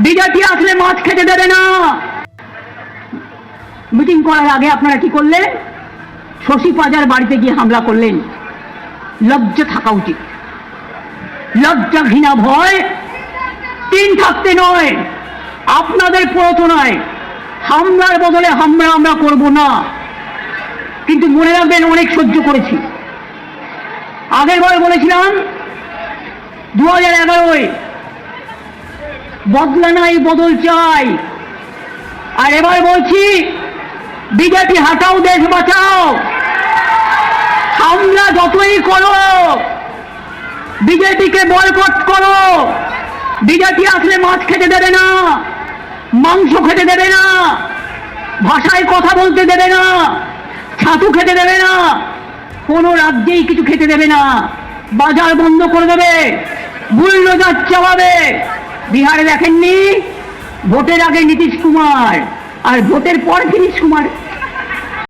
BJP আসলে মাছ খেতে দেবে না। মিটিং করার আগে আপনারা কি করলেন? শশী পাজার বাড়িতে গিয়ে হামলা করলেন। লজ্জা থাকা উচিত। লজ্জা, ঘৃণা, ভয় তিন থাকতে নয়, আপনাদের প্ররোচনায় হামলার বদলে হামলা আমরা করব না। কিন্তু মনে রাখবেন, অনেক সহ্য করেছি। আগের বার বলেছিলাম 2011-য় বদলা নাই, বদল চাই। আর এবার বলছি, বিজেপি হাটাও, দেশ বাঁচাও। হামলা যতই করো, বিজেপিকে বয়কট করো। বিজেপি আসলে মাছ খেতে দেবে না, মাংস খেতে দেবে না, ভাষায় কথা বলতে দেবে না, ছাতু খেতে দেবে না, কোনো রাজ্যেই কিছু খেতে দেবে না, বাজার বন্ধ করে দেবে, বুলডোজার চালাবে। বিহারে দেখেননি? ভোটের আগে নীতিশ কুমার আর ভোটের পর নীতিশ কুমার।